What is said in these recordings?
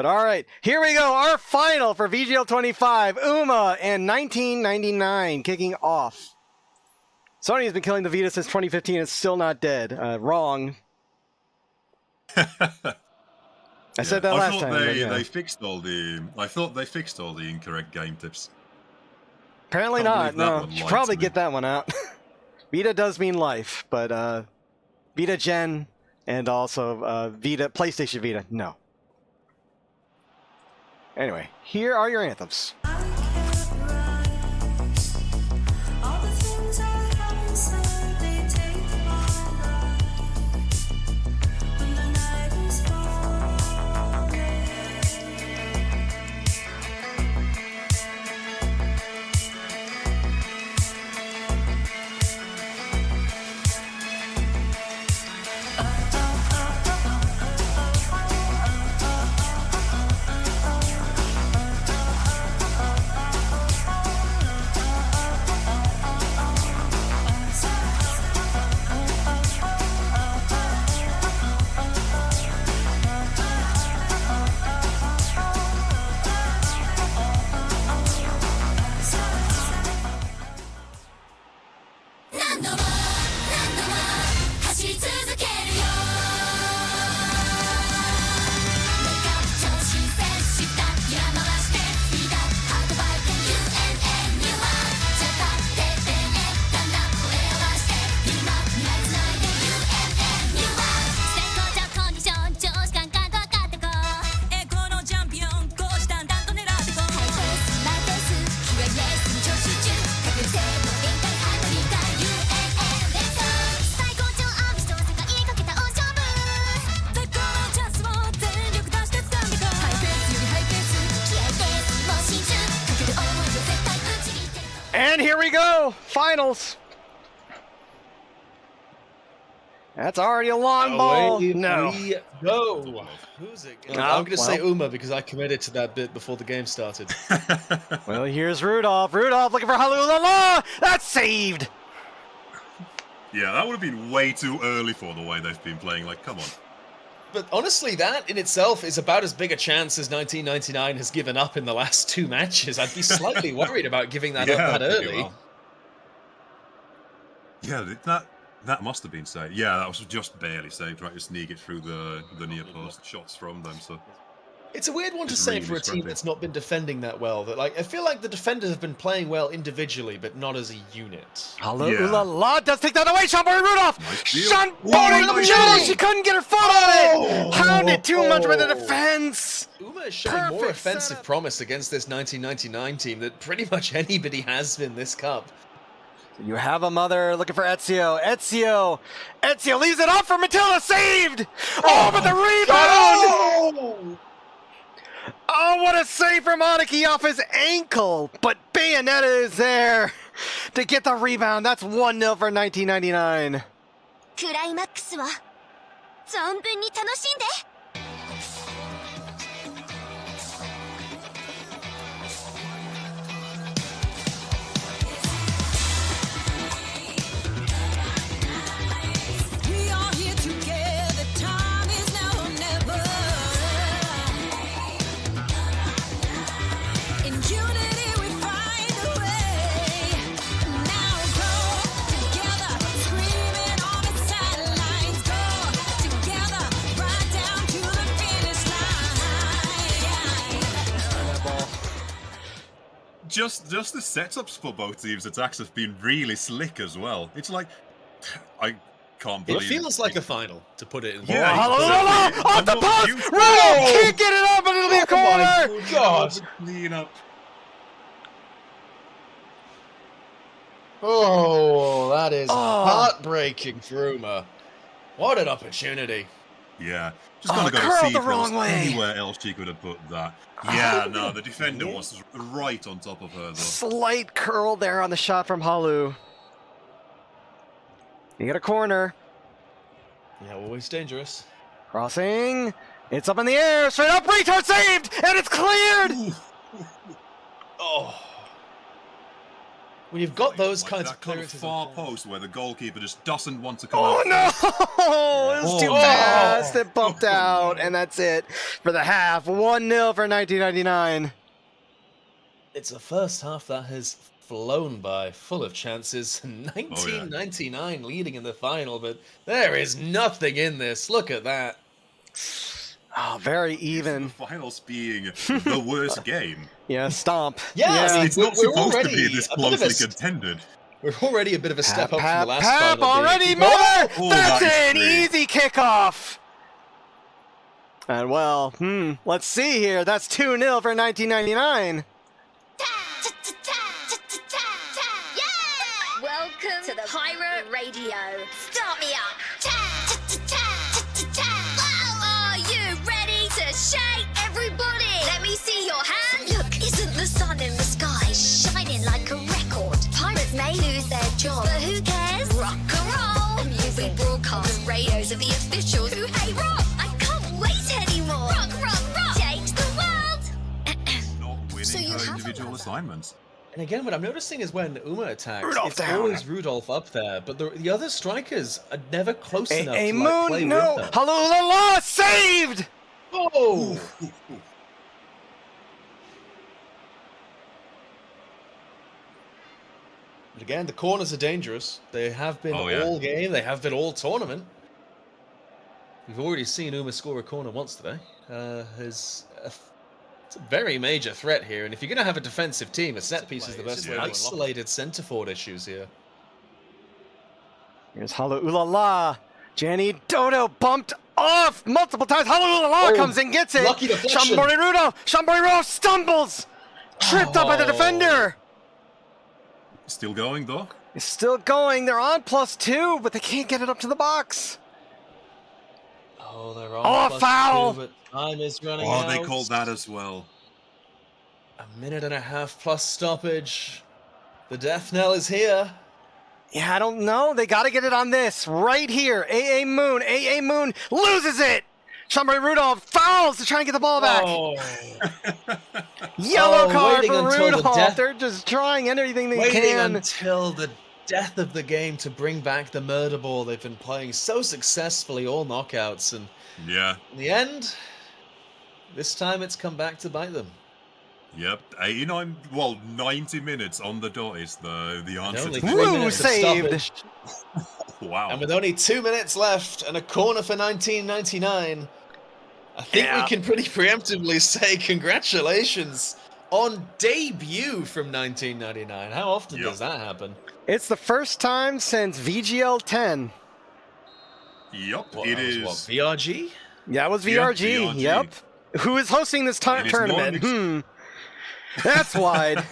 But all right, here we go. Our final for VGL 25, Uma and 1999 kicking off. Sony has been killing the Vita since 2015. It's still not dead. Wrong. I said that last time. They fixed all the. I thought they fixed all the incorrect game tips. Apparently not. No, should probably get that one out. Vita does mean life, but Vita Gen and also Vita PlayStation Vita. No. Anyway, here are your anthems. And here we go, finals. That's already a long ball. No. No. Who's it? I'm going to say Uma because I committed to that bit before the game started. Well, here's Rudolph. Rudolph looking for Halulala. That's saved. Yeah, that would have been way too early for the way they've been playing. Like, come on. But honestly, that in itself is about as big a chance as 1999 has given up in the last two matches. I'd be slightly worried about giving that up that early. Well. Yeah, that must have been saved. Yeah, that was just barely saved, trying to sneak it through the near post shots from them. So it's a weird one to say for a team that's not been defending that well. That I feel like the defenders have been playing well individually, but not as a unit. Halulala does take that away. Shambori Rudolph. Shambori, she couldn't get her foot on it. Pounded too much with the defense. Uma is showing more offensive promise against this 1999 team that pretty much anybody has been this cup. You have a mother looking for Ezio. Ezio leaves it up for Matilda. Saved. Oh, but the rebound. Oh, what a save from Aniki off his ankle. But Bayonetta is there to get the rebound. That's 1-0 for 1999. クライマックスは存分に楽しんで。Just the setups for both teams' attacks have been really slick as well. It's like, I can't believe it. Feels like a final, to put it in. Yeah, off the post! Rudolph can't get it up, and it'll be a corner! Oh my God! Clean up. Oh, that is heartbreaking for Uma. What an opportunity. Yeah, just gotta go to see if there was anywhere else she could have put that. Yeah, no, the defender was right on top of her, though. Slight curl there on the shot from Halu. You get a corner. Yeah, always dangerous. Crossing. It's up in the air. Straight up. Retard saved. And it's cleared. Oh. When you've got those Like kinds that of kind of clearances, far post where the goalkeeper just doesn't want to come Oh out. no! It was too Oh. fast. It bumped Oh, out, no. and that's it for the half. 1-0 for 1999. it's a first half that has flown by, full of chances. 1999 leading in the final, but there is nothing in this. Look at that. Oh, very The even. finals being the worst game. Yeah, stomp. Yeah, I mean, It's not we're supposed to already be this a bit of a closely st- contended. We're already a bit of a step up from the last Pap final. already, being- Miller! Oh, That's that an is great. easy kickoff. And well, let's see here. That's 2-0 for 1999. Welcome to the Pirate Radio. Start me up. Are you ready to shake, everybody? Let me see your hands. Look, isn't the sun in the sky shining like a record? Pirates may lose their job, but who cares? Rock and roll. Music broadcast, the radios of the officials who hate rock. I can't wait anymore. Rock, rock, rock. Change the world. Not winning So you her have individual another. assignments. And again, what I'm noticing is when Uma attacks, Rudolph it's down. always Rudolph up there, but the other strikers are never close enough A to like, play Moon, no. with her. Halulala, saved! Oh! But again, the corners are dangerous. They have been Oh, yeah. all game. They have been all tournament. We've already seen Uma score a corner once today. It's a very major threat here, and if you're going to have a defensive team, a set piece is the best way to isolated centre forward issues here. Here's Halulala. Jenny Dodo bumped off multiple times. Halulala Oh, comes and gets it. lucky deflection. Shambori Rudolph stumbles. Tripped up by the Oh. defender. Still going though. It's still going. They're on +2, but they can't get it up to the box. Oh, they're on Oh, plus foul. 2, but time is running Oh, out. they called that as well. A minute and a half plus stoppage. The death knell is here. Yeah, I don't know. They got to get it on this right here. AA Moon loses it. Shambori Rudolph fouls to try and get the ball back. Oh. Yellow Oh, card waiting for until the Rudolph. death- They're just trying anything they Waiting can. until the death of the game to bring back the murder ball they've been playing so successfully, all knockouts, and Yeah. in the end, this time it's come back to bite them. Yep. 89. Well, 90 minutes on the dot is the And answer. only to 3 Woo, minutes of saved. stoppage. Wow. And with only 2 minutes left and a corner for 1999, I think Yeah. we can pretty preemptively say congratulations on debut from 1999. How often Yep. does that happen? It's the first time since VGL 10. Yep. What, It that was is. what, VRG? Yeah, it was Yeah, VRG. VRG. Yep. Who is hosting this It is tournament? non- That's wide.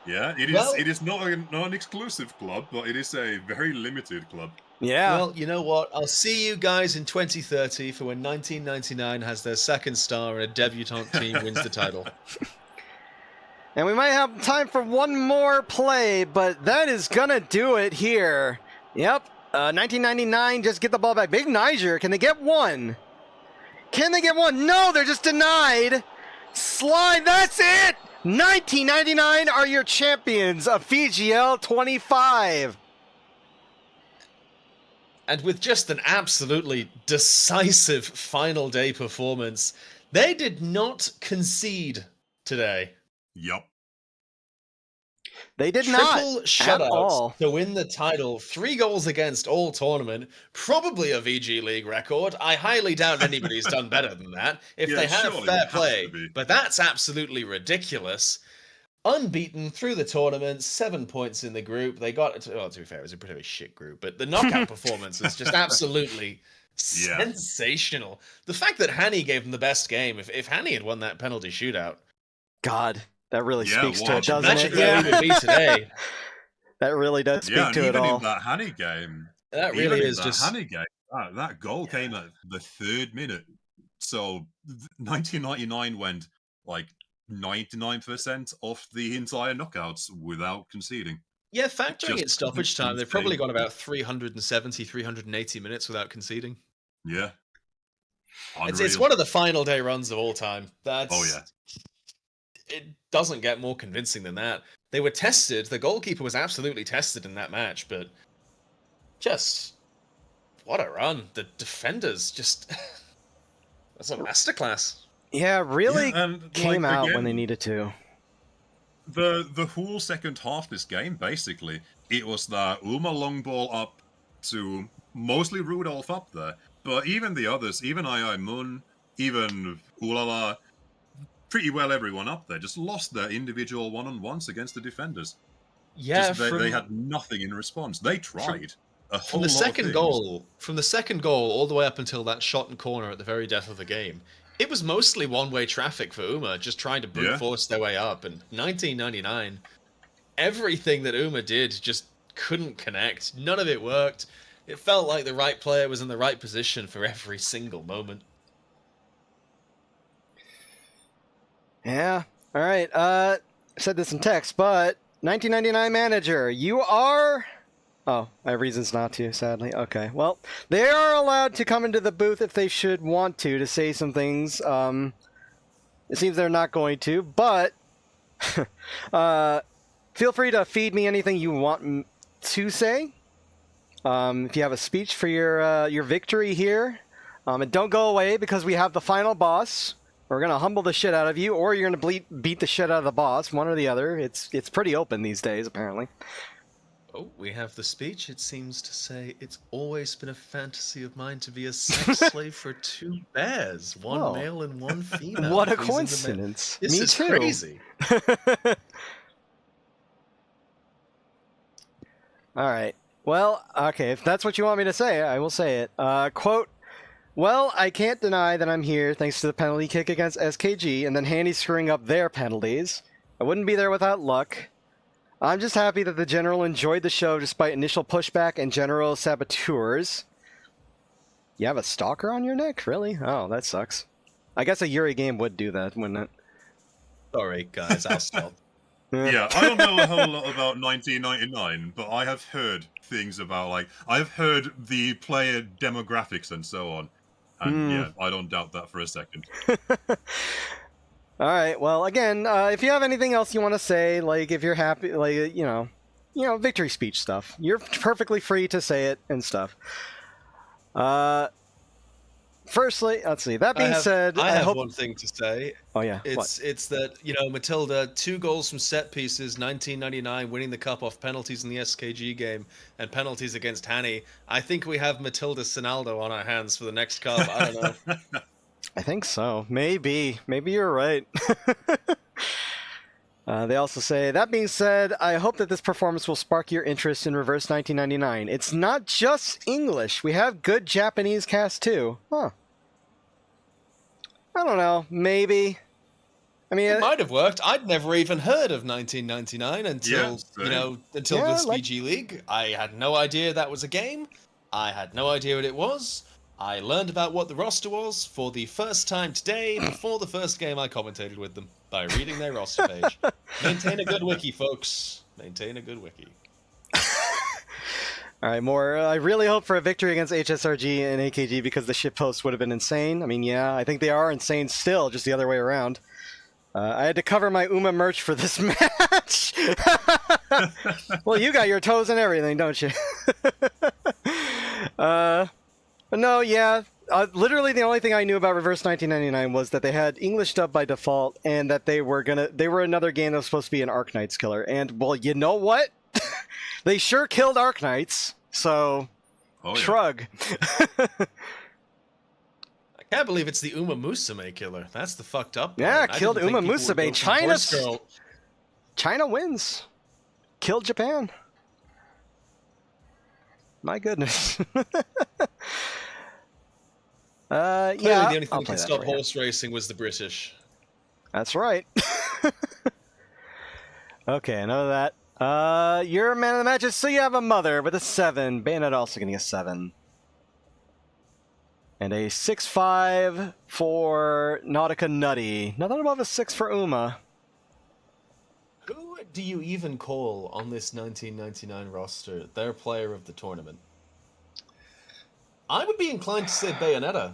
Yeah. It is. Well- It is not a non-exclusive club, but it is a very limited club. Yeah. Well, you know what? I'll see you guys in 2030 for when 1999 has their second star and a debutante team wins the title. And we might have time for one more play, but that is gonna do it here. Yep. 1999, just get the ball back. Big Niger, can they get one? Can they get one? No, they're just denied. Slide, that's it! 1999 are your champions of VGL 25. And with just an absolutely decisive final day performance, they did not concede today. Yep. They did Triple not at shutouts all. to win the title, 3 goals against all tournament, probably a VG League record. I highly doubt anybody's done better than that. If Yeah, they have surely fair it has play, to be. but that's absolutely ridiculous. Unbeaten through the tournament, 7 points in the group. They got, well, to be fair, it was a pretty shit group, but the knockout performance is just absolutely Yeah. sensational. The fact that Hanny gave them the best game, if Hanny had won that penalty shootout, God, that really Yeah, speaks to well, it, doesn't imagine it? where we would be today. That really does speak Yeah, and to it even all. in that Hanny game, That even really in is that just... Hanny game, that goal came at the 3rd minute. So 1999 went like 99% off the entire knockouts without conceding. Yeah, factoring Just in stoppage time, they've probably insane. gone about 370, 380 minutes without conceding. Yeah. It's Unreal. one of the final day runs of all time. That's Oh, yeah. it doesn't get more convincing than that. They were tested. The goalkeeper was absolutely tested in that match, but just what a run. The defenders just that's a masterclass. Yeah, really Yeah, and, came like, out again, when they needed to. The whole second half this game, basically, it was the Uma long ball up to mostly Rudolph up there, but even the others, even Ai Mun, even Ulala, pretty well everyone up there just lost their individual one-on-ones against the defenders. Yeah, Just they had nothing in response. They tried a whole from the lot second of things. goal, all the way up until that shot and corner at the very death of the game, it was mostly one-way traffic for Uma, just trying to brute force their way up. And 1999, everything that Uma did just couldn't connect. None of it worked. It felt like the right player was in the right position for every single moment. Yeah. All right. I said this in text, but 1999 manager, you are. Oh, I have reasons not to, sadly. Okay. Well, they are allowed to come into the booth if they should want to say some things. It seems they're not going to, but feel free to feed me anything you want to say. If you have a speech for your victory here, and don't go away because we have the final boss. We're gonna humble the shit out of you, or you're gonna beat the shit out of the boss, one or the other. It's pretty open these days, apparently. Oh, we have the speech. It seems to say, it's always been a fantasy of mine to be a sex slave for two bears, one male and one female. What a coincidence! This Me is too. Crazy. All right. Well, okay. If that's what you want me to say, I will say it. Quote. Well, I can't deny that I'm here thanks to the penalty kick against SKG and then Handy screwing up their penalties. I wouldn't be there without luck. I'm just happy that the General enjoyed the show despite initial pushback and general saboteurs. You have a stalker on your neck? Really? Oh, that sucks. I guess a Yuri game would do that, wouldn't it? Sorry, guys, I'll stop. Yeah, I don't know a whole lot about 1999, but I have heard things about, like, I've heard the player demographics and so on. And yeah, I don't doubt that for a second. All right. Well, again, if you have anything else you want to say, like if you're happy, like you know, victory speech stuff, you're perfectly free to say it and stuff. Firstly, let's see. That being said, I have hope... one thing to say. Oh yeah, it's that, you know, Matilda, 2 goals from set pieces, 1999, winning the cup off penalties in the SKG game and penalties against Hanny. I think we have Matilda Sinaldo on our hands for the next cup. I don't know. I think so. Maybe you're right. They also say, that being said, I hope that this performance will spark your interest in Reverse 1999. It's not just English. We have good Japanese cast too. Huh. I don't know. Maybe. I mean, it might have worked. I'd never even heard of 1999 until, until this VG League. I had no idea that was a game. I had no idea what it was. I learned about what the roster was for the first time today, before the first game I commentated with them, by reading their roster page. Maintain a good wiki, folks. Maintain a good wiki. All right, more. I really hope for a victory against HSRG and AKG because the shitpost would have been insane. I mean, yeah, I think they are insane still, just the other way around. I had to cover my Uma merch for this match. Well, you got your toes and everything, don't you? But no, yeah. Literally, the only thing I knew about Reverse 1999 was that they had English dub by default, and that they were another game that was supposed to be an Arknights killer. And well, you know what? They sure killed Arknights. So, shrug. I can't believe it's the Uma Musume killer. That's the fucked up part. Yeah, killed Uma Musume. China wins. Killed Japan. My goodness. Clearly, yeah, the only thing that could stop horse racing was the British. That's right. Okay, enough of that. You're a man of the matches, so you have a mother with a 7. Bayonet also getting a 7. And a 6-5 for Nautica Nutty. Nothing above a 6 for Uma. Who do you even call on this 1999 roster their player of the tournament? I would be inclined to say Bayonetta.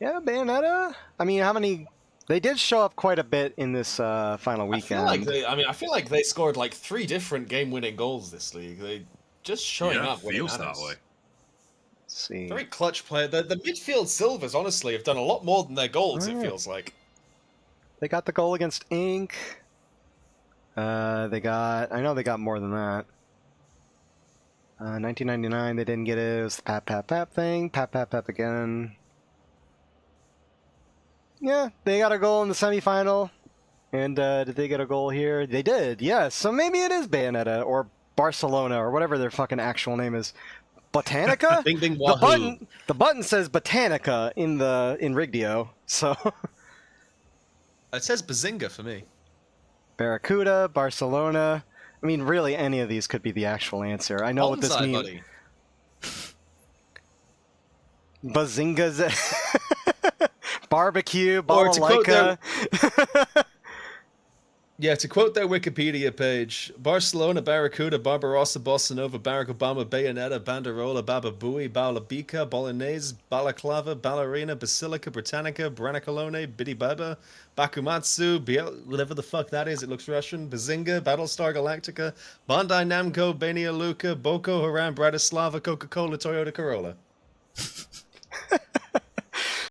Yeah, Bayonetta. I mean, how many They did show up quite a bit in this final weekend. I feel like they scored like 3 different game-winning goals this league. They just showing Yeah, up when it feels that matters. way. Let's see. Very clutch player. The midfield silvers, honestly, have done a lot more than their goals. Oh, It yeah. feels like. They got the goal against Inc. I know they got more than that. 1999, they didn't get it. It was the pap thing. Pap again. Yeah, they got a goal in the semifinal. And did they get a goal here? They did, yes. So maybe it is Bayonetta or Barcelona or whatever their fucking actual name is. Botanica? Bing bing the wahoo. button says Botanica in Rigdio. So It says Bazinga for me. Barracuda, Barcelona. I mean, really, any of these could be the actual answer. I know what this Bonsai, means. buddy. Bazinga's barbecue, Or to quote balalaika. Yeah, to quote their Wikipedia page, Barcelona, Barracuda, Barbarossa, Bossa Nova, Barack Obama, Bayonetta, Banderola, Baba Booey, Balabika, Bolognese, Balaclava, Ballerina, Basilica, Britannica, Branicolone, Biddy Baba, Bakumatsu, whatever the fuck that is, it looks Russian, Bazinga, Battlestar Galactica, Bandai Namco, Benia Luka, Boko Haram, Bratislava, Coca-Cola, Toyota Corolla.